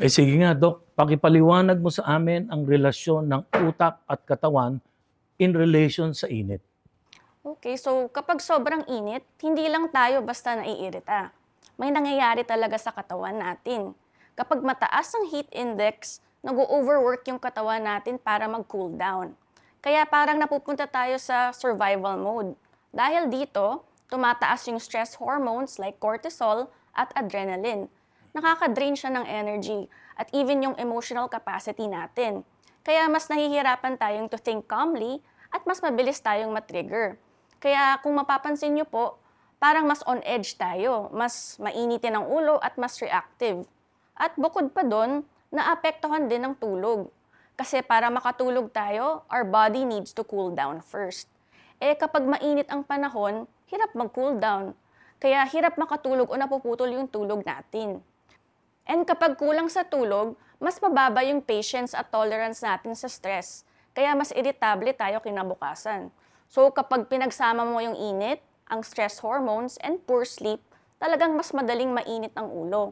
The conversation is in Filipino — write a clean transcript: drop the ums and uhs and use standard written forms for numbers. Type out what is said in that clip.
Sige nga, Dok, pakipaliwanag mo sa amin ang relasyon ng utak at katawan in relation sa init. Okay, so kapag sobrang init, hindi lang tayo basta naiirita. May nangyayari talaga sa katawan natin. Kapag mataas ang heat index, nag-overwork yung katawan natin para mag-cool down. Kaya parang napupunta tayo sa survival mode. Dahil dito, tumataas yung stress hormones like cortisol at adrenaline. Nakaka-drain siya ng energy at even yung emotional capacity natin. Kaya mas nahihirapan tayong to think calmly at mas mabilis tayong matrigger. Kaya kung mapapansin nyo po, parang mas on edge tayo, mas mainitin ang ulo at mas reactive. At bukod pa doon, naapektuhan din ng tulog. Kasi para makatulog tayo, our body needs to cool down first. Kapag mainit ang panahon, hirap mag-cool down. Kaya hirap makatulog o napuputol yung tulog natin. And kapag kulang sa tulog, mas mababa yung patience at tolerance natin sa stress. Kaya mas irritable tayo kinabukasan. So kapag pinagsama mo yung init, ang stress hormones, and poor sleep, talagang mas madaling mainit ang ulo.